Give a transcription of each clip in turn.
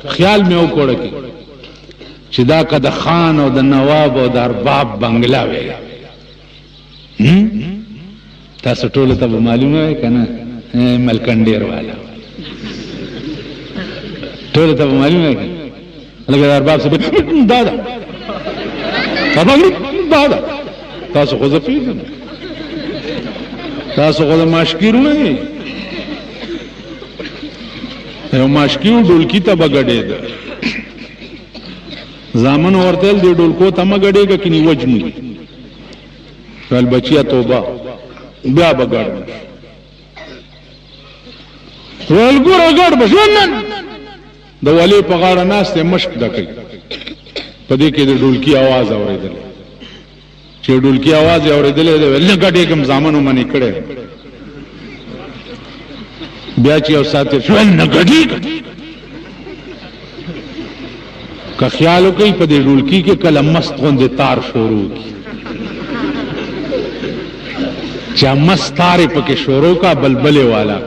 خیال مې وکړ چې دا که د خان او د نواب او د ارباب بنگلا وي تاسو ټول ته معلومه وي کنه ملکنډیر والا ټول ته معلومه وي لکه ارباب څه دادا دادا تاسو خو زفیدم تاسو خو ماشکیرونه دي یو ماشکیو ډولکی ته بغړې ده زامن ورتل دی ډولکو ته مګړېګه کینی وجنی ول بچیا توبه بیا بغړ ول ګور غړ بشنن د ولی په غاړه ناشته مشک دکې په دې کې د ډولکی आवाज اوریدل چې ډولکی आवाज اوریدل دی ول غړې کوم زامنو منی کړي بیا چې او ساتي شول نه غړي که خیالو کوي په دې ډولکی کې کله مست غوندې تار شروع کی چې مست تارې پکې شروع کا بلبلې والا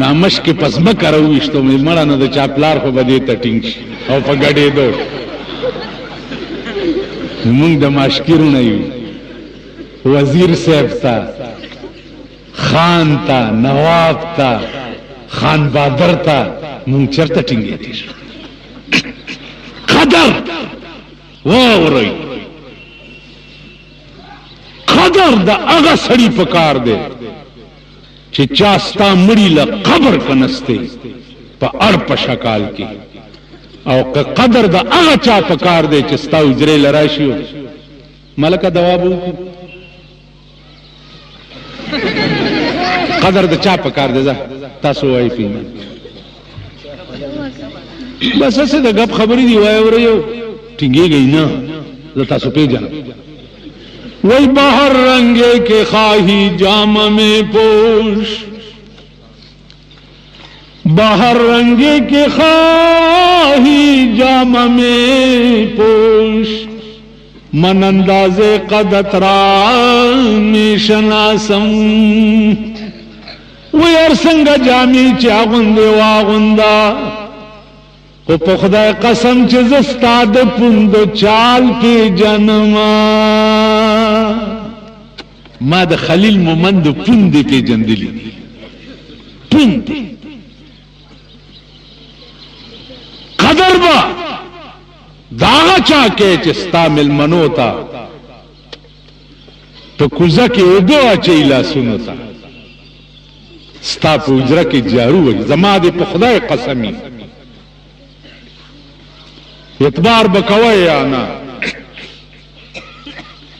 نامش کې پسمه کرويشتو مې مړه نه د چاپلار خو بده ته ټینګ شي او په ګډې دو موږ د ماشکیرو نه یو وزیر صاحب تا خان تا نواب تا خان بادر تا موږ چرته ټینګې دي قدر واوري قدر دا هغه سړی پکار دی چې چاستا مړی له قبر کنسته په اړ په شکال کې او قدر دا هغه چا پکار دی چې ستا اجرې لراشي ملکه دوابو قدر دا چا پکار دی تاسو وایي پینا بس اسه د غب خبرې دی وای وريو ټینګي گئی نه لتا سو پیجن وای بہر رنگے کے خواہی جام میں پوش بہر رنگے کے خواہی جام میں پوش من انداز قدت رامی شناسم وی ارسنگ جامی چاغند واغندا او په خدای قسم چې زستا د پوند چال کې جنما ما د خلیل مومند پوند کې جندلی پوند قدر با داغه چا کې چې ستا ملمنو تا په کوزه کې وګو اچي لا سنتا ستا په اجره کې جارو وي زما د په خدای قسمی اعتبار بکوي یا نه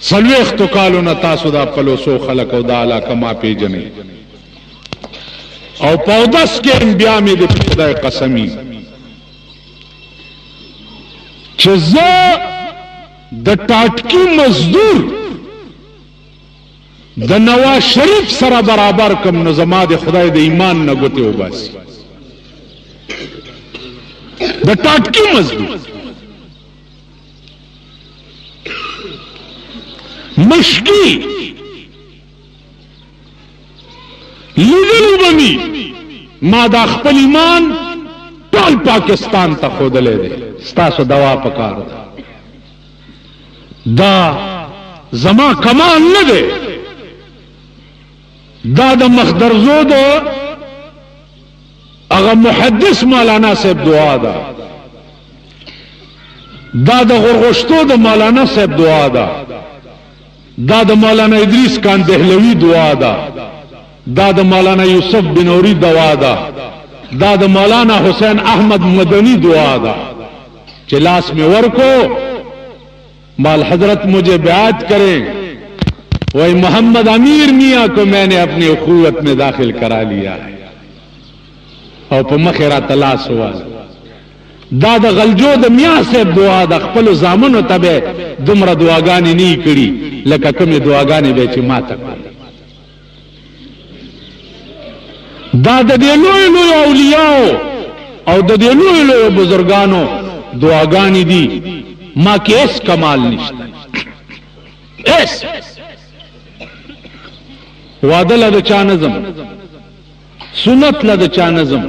سلويختو کالونه تاسو دا پلوسو خلق او دا علاقه ما پیجنې او پودس کې بیا مې د خدای قسمی چې زه د ټاټکی مزدور د نواز شریف سره برابر کم نو زما د خدای د ایمان نه ګوتې وباسي د ټاټکی مزدور مشکی لیدلو بمی ما دا خپل ایمان ټول پاکستان ته خودلې دي ستاسو دوا پکار دا زما کمال نه ده دا د مخدرزو ده هغه محدث مولانا صاحب دعا ده دا د غرغشتو د مولانا صاحب دعا ده دا د مولانا ادریس کان دهلوی دعا ده دا د مولانا یوسف بنوری دعا ده دا د مولانا حسین احمد مدنی دعا ده چلاس میں ورکو مال حضرت مجھے بیعت کریں وہی محمد امیر میاں کو میں نے اپنی اخوت میں داخل کرا لیا ہے اور پا مخیرہ تلاس ہوا دا د غلجو د میاں صاحب دعا د خپل زامنو تبه دومره دعاګانې نه کړي لکه کومې دعاګانې به چې ما ته دا د دې لوی لوی اولیاء او د دې لوی لوی بزرګانو دعاګانې دي ما کې اس کمال نشته اس وعده له چا نظم سنت له چا نظم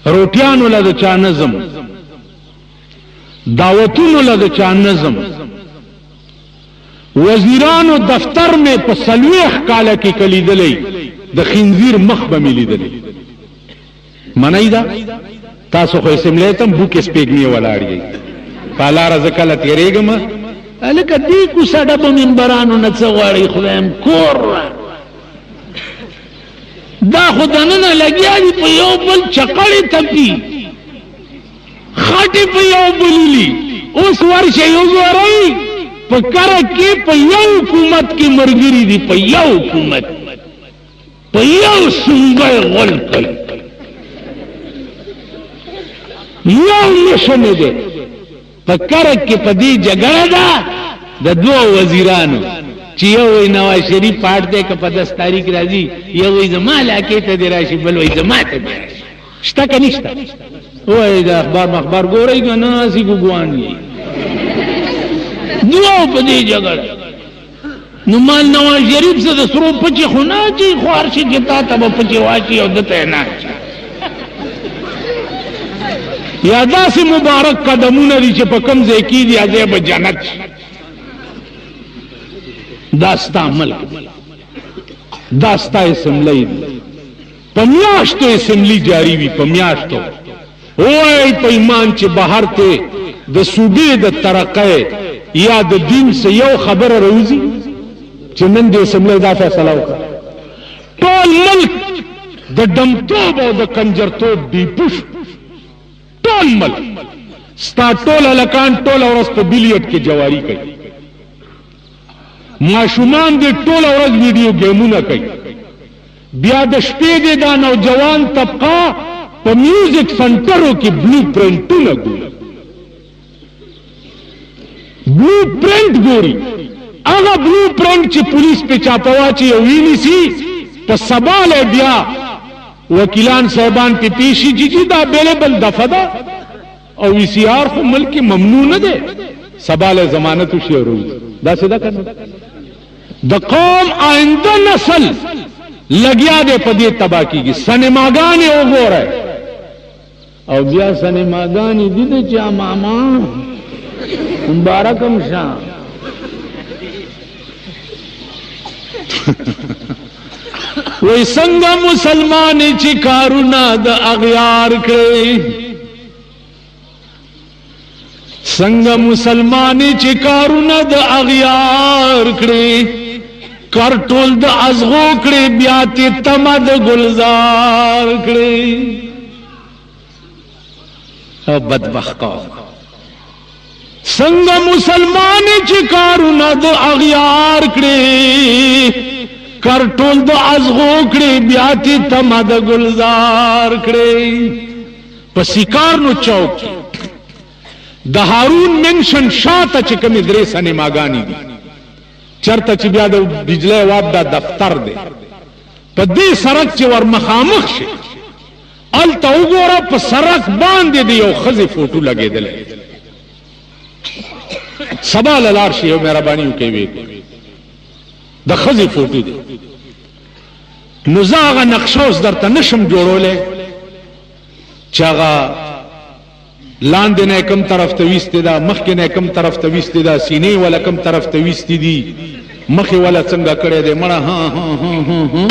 روټیانو له د چا نظم، دعوتونو له د چا نظم، وزیرانو دفتر میں په 40 کاله کې کلیدلې د خنزیر مخ به ملیدلې. منای دا تاسو خو اسمبلی ته بوک سپیګنی ولاړی پالا رزکله تیریګم الکه دې کو ساده په منبرانو نه څغړی خدایم کور دا خدانه لګیا دی په یو بل چقړې تپی خاطی په یو بللی اوس ورشه یو ورای په کار کې په یو حکومت کې مرګري دي، په یو حکومت په یو څنګه غول کوي، یو نشنه ده په کار کې په دې جګړه ده د دوه وزیرانو چې یو نواز شریف پاټ دې که په 10 تاریخ راځي، یو زما علاقه ته دی راشي، بل وای زما ته دی شته که نشته. وای دا اخبار مخبار ګورئ که نه سی ګوګوان یې دوه په دې جګړه. نو مال نواز شریف څه د سرو پچې خو نه اچوي، خو هر شي کې تا ته به پچې واچي او دته نه اچوي. یا داسې مبارک قدمونه دي چې په کوم ځای کې دي ځای به جنت شي. دا ستا ملک، دا ستا اسمبلی دی، په میاشتو اسمبلی جاری وي، په میاشتو. وای په ایمان چې بهر ته د صوبې د ترقۍ یا د دین سے یو خبره روزي چې نن د اسمبلی دا فیصله وکړه، ټول ملک د دمتوب او د کنجرتوب دی پوش، ټول ملک ستا ټول هلکان ټول ورځ په بیلیټ کې جواری کوي، ماشومان دې ټول ورځ ویډیو گیمونه کوي، بیا د شپې دې دا نوجوان طبقه په میوزیک سنټرو کې بلو پرنټونه ګوري، بلو پرنټ ګوري. هغه بلو پرنټ چې پولیس په چاپواچي او ویني سي په سباله بیا وکیلان صاحبان په پیشي چې دا بیلیبل دفعه ده او وی سی آر خو ملک ممنوع نه ده، سباله ضمانت شي ورو دا څه ده کنه. د قوم آئنده نسل لګیا دې په دې تباہ کیږي. سینماګانې وګوره او بیا سینماګانې دي د چا ماما مبارکم شاه وای څنګه مسلمان چې کارونه د اغیار کړي، څنګه مسلمان چې کارونه د اغیار کړي، کرټول د ازغو کړي بیا ته تمد گلزار کړي. او بدبخت قوم څنګه مسلمان چې کارونه د اغیار کړي، کرټول د ازغو کړي بیا ته تمد گلزار کړي. په سیکار نو چوک د هارون منشن شاته چې کومې درې سینماګانې دي چرته چې بیا د بجلی واب دا دفتر دی په دې سړک چې ور مخامخ شي الته وګوره په سړک باندې دی یو ښځې فوټو لګېدلی، سبا له لاړ شي یو مهرباني وکوي د ښځې فوټو دی. نو زه هغه نقشه اوس درته نشم جوړولی چې هغه لاندې نه کم طرف ته ویستې ده، مخکې نه کم طرف ته ویستې ده، سینې ولا کم طرف ته ویستې دي، مخې ولا څنګه کړی دی مړه ها ها ها ها ها.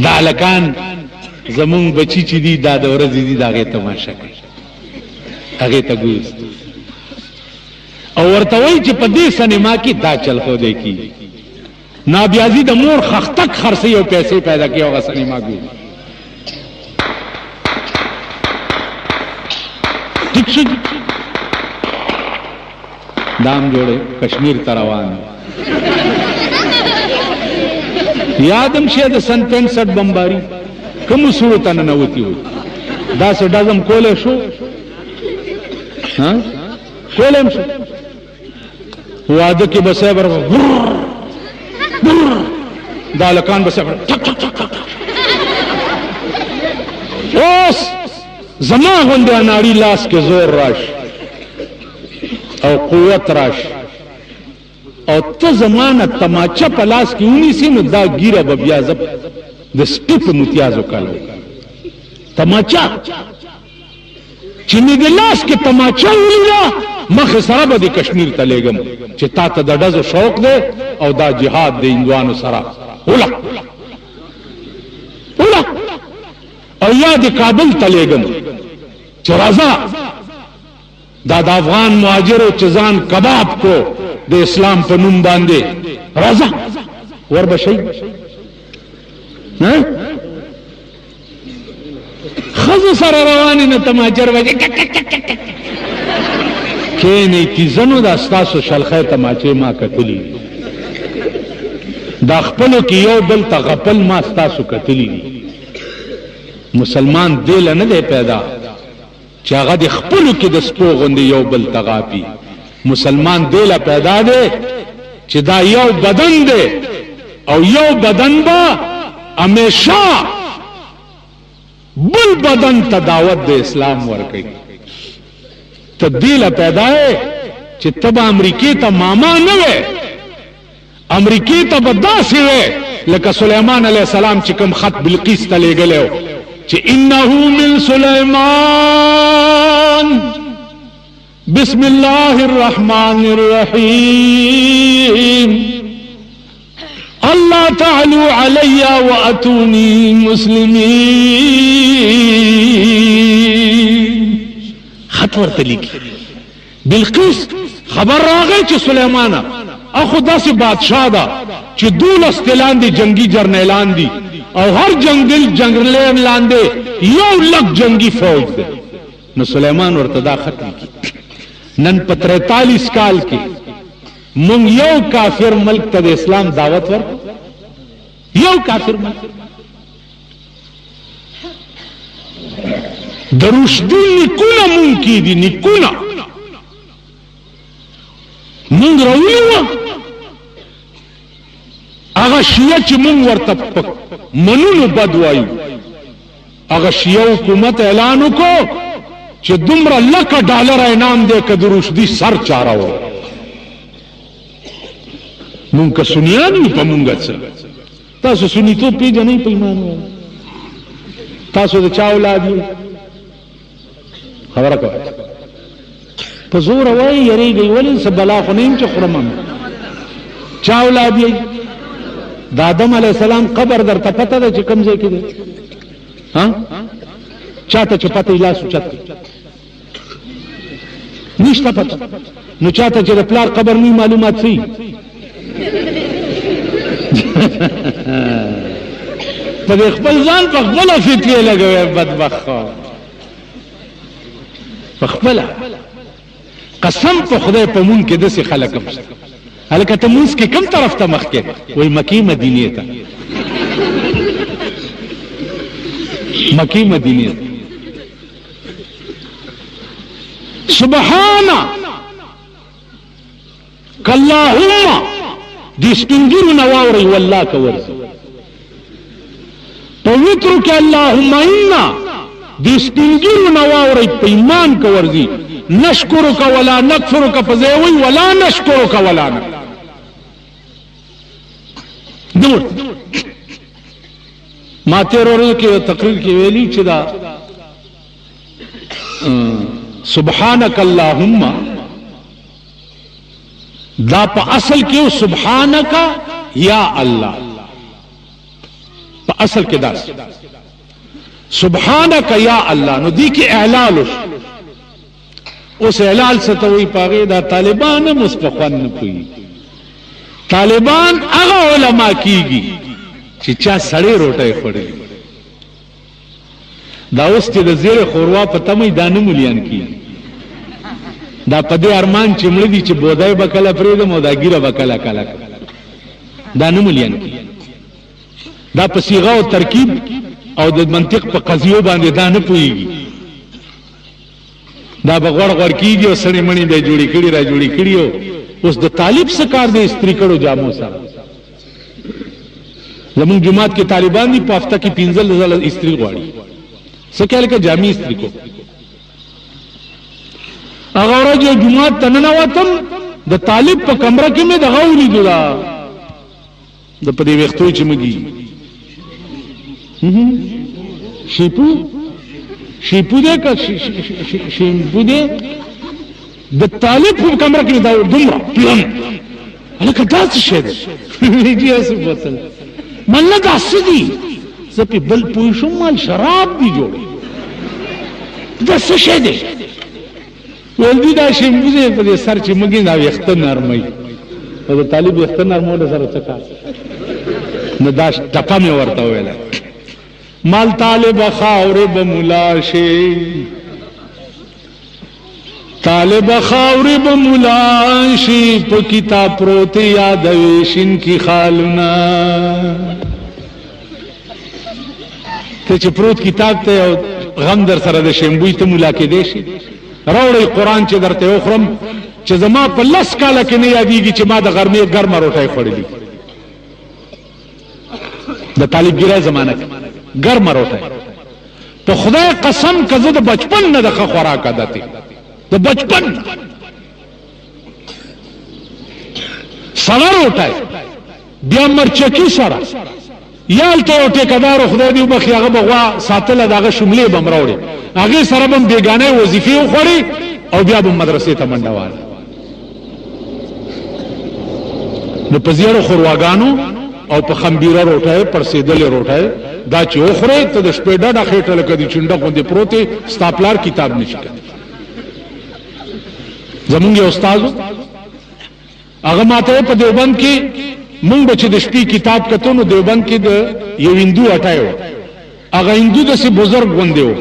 دا هلکان زمونږ بچي چې دي دا د ورځې دي د هغې تماشه کوي، هغې ته ګوز او ورته وایي چې په دې سینما کې دا چل ښودی کېږي. نابیازی د مور خختک خرڅي او پیسې پیدا کوي او سینما ګوري. ٹھیک شو دام جوړه کشمیر ته روان یادم شه د سن 65 بمباری کوم صورت نه نوتی و دا څه دازم کوله شو ها کولم شو واده کې بسې بر دا لکان بسې بر ټک ټک ټک اوس زما غونډه ناری لاس کې زور راش او قوت راش او ته زمانه تماچه پلاس کې ونیسي نو دا ګیره به بیا زب د سپیپ متیازو کالو تماچه چې می د لاس کې تماچه ولیدا مخ سره به د کشمیر ته لېږم چې تا ته د ډزو شوق دی او دا جهاد د هندوانو سره ولا او یا د کابل ته لېږم چې راځه دا د افغان مهاجرو چې ځان کباب کو د اسلام په نوم باندې راځه وربشي خزو سره رواني نه تماچر وځي کینې تیزنو د استاسو شلخه تماچې ما کتلی دا خپلو کې یو بل ته غپل ما استاسو کتلی مسلمان دل نه دی پیدا چې هغه د خپلو کې د سپو غوندې یو بل ته غاپي مسلمان دل پیدا دی چې دا یو بدن دی او یو بدن با همیشه بل بدن ته دعوت د اسلام ورکړي تبدیل پیدا ہے چې تبا امریکی ته ماما نه وې امریکی ته بداسي وې لکه سليمان عليه السلام چې کوم خط بلقیس ته لېږلو چې انه من سليمان بسم الله الرحمن الرحيم الله تعالوا علي واتوني مسلمين خط ورته لیکي بلقیس خبر راغی چې سليمان اخو داسې بادشاہ دا چې 12 لاندې جنگي جرنیلان دي او هر جنگل لاندې 1,00,000 جنگي فوج ده نو سليمان ورته دا خط لیکي نن په 43 کال کې مونږ یو کافر ملک ته د اسلام دعوت ورکړو یو کافر ملک دروشدی نکونه مونږ کې دي نکونه مونږ راویو هغه شیعه چې مونږ ورته منونو بد وایو هغه شیعه حکومت اعلان وکړو چې دومره $1,00,000 انعام دی که دروشدی سر چاراو مونږ که سنیان یو په مونږ څه تاسو سنیتوب پیژنئ په ایمان تاسو د چا اولاد یو خبره کوي په زور وایي یریږي ولې څه بلا خو نه یم چې خورم چا اولاد یې د آدم علیه السلام قبر درته پته ده چې کوم ځای کې دی ها چاته چې پته یې لاس اوچت نشته پته نو چاته چې د پلار قبر نه معلومات سي په خپل ځان په خپل فتوی لګوي بدبخت په خپل قسم په خدای په مون کې دسي خلک هم هلکه ته موږ کې کوم طرف ته مخ کې وای مکی مدینه ته مکی مدینه سبحان اللهم دې سپینګرو نواوري والله کورځي پوترو کې اللهم انا دې سپینګرو نواوري په ایمان کورځي نشکرک ولا نکفرک فزوی ولا نشکرک ولا دور ما تیرورو کې تقریر کې ویلي چې دا سبحانك اللهم دا په اصل کې سبحانك یا الله په اصل کې دا سبحانك یا الله نو دی کې اعلال اوس اعلال ستوي پاغه دا طالبان مستخوان نه کوي طالبان هغه علما کیږي چې چا سړی روټي خوري دا اوس چې د زیر خوروا په تمه دانه مليان کی دا په دې ارمان چې مړ دي چې بودای بکله پرېده مو دا ګیره بکله کله دانه مليان کی دا په صيغه او ترکیب او د منطق په قضیو باندې دانه پويږي دا بغور غور کیږي او سړی منی به جوړی کړي را جوړی کړیو اوس د طالب سکار د استری کړو جامو سره زمون جماعت کې طالبان دي په هفته کې 15 ځله استری غواړي سکهل کې جامع استری کو هغه ورځ جماعت تنه وتم د طالب په کمره کې مې دغه ولیدو دا د په دې وختوي چې مګي شیپو دې کا شیپو دې د طالب په کمره کې دا دومره پلان الکه دا څه شه دې دې اسه بوتل مله دا سدي زه په بل پوه شم مال شراب دی جوړ دا څه شه دې ولدي دا شیپو دې په سر چې مګي دا وخت نرمي د طالب وخت نرمول سره څه کار نه دا ټپه مې ورته ویله مال طالب خاور بملاشي طالب خاور بملاشي په کتاب پروت یاد ویشن کی خالنا ته چې پروت کتاب ته غم در سره د شیمبوی ته مولا کې دی شي راوړی قران چې درته وخرم چې زما په لس کاله کې نه یادېږي چې ما د غرمې ګرمه روټۍ خوړلې د طالبګیرۍ زمانه کې ګرمه روټۍ په خدای قسم که زه د بچپن نه د ښه خوراک عادت د بچپن سړه روټۍ بیا مرچکي سره یالته یو ټیکهدارو خدای دې وبخي هغه به غوا ساتله د هغه شملې به م راوړې هغې سره به م بېګانۍ وظیفې وخوړې او بیا به م مدرسې ته منډه واله نو په زیړو خورواګانو او په خمبیره روټۍ پړسېدلې روټۍ دا چې وخورې ته د شپې ډډه خېټه لکه د چونډه غوندې پروتې ستا پلار کتاب نشي کولی زمونږ یو استاد هغه ماته په دیوبند کې مونږ به چې د شپې کتاب کتو نو دیوبند کې د یو هندو اټای و هغه هندو داسې بزرګ غوندې و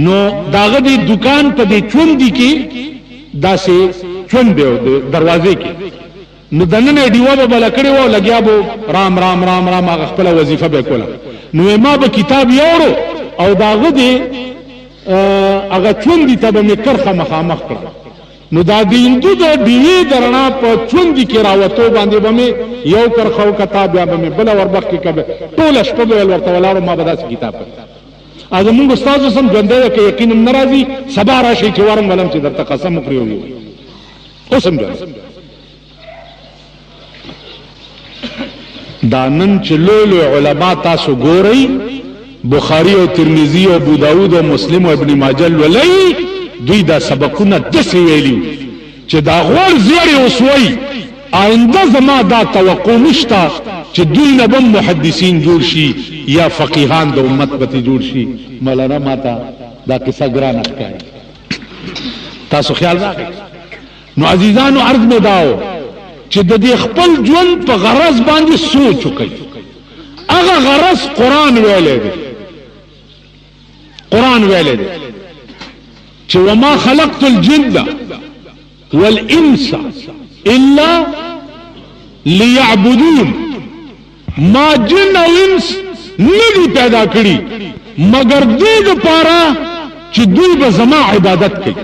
نو د هغه د دوکان په دې چوندې کې داسې چوند دی د دروازې کې نو دننه ډیوه به بله کړې وه لګیا به رام رام رام رام هغه خپله وظیفه به یې کوله نو ما به کتاب یوړو او د هغه د هغه چوندې ته به مې کرښه مخامخ کړه نو دا د هندو د ډیوې د رڼا په چوندې کې راوتو باندې به مې یو کرښه وکته بیا به مې بله وربخ کې کبه ټوله شپه به ویل ورته ولاړو ما به داسې کتاب کړ زمونږ استاد اوسم ژوندی ده که یقین هم نه راځي سبا راشئ چې ورم ولم چې درته قسم وکړي ووایي اوسم ژوندی دا نن چې لوی لوی علما تاسو ګورئ بخاری او ترمذی او ابو داود او مسلم او ابن ماجه ولئی دوی دا سبقونه داسې ویلي چې دا غوړ زیړې اوس وایي آینده زما دا توقع نشته چې دوی نه به محدثین جوړ شي یا فقیهان د امت پتې جوړ شي مولانا ماته دا قصه ګرانه ښکاري تاسو خیال راغی نو عزیزانو عرض مې داو چې د دې خپل ژوند په غرض باندې سوچ وکړئ هغه غرض قرآن ویلی دی قرآن ویلی دی چې وما خلقت الجن والانس الا ليعبدون ما جن او انس ندی پیدا کړي مگر دې لپاره چې دوی به زما عبادت کوي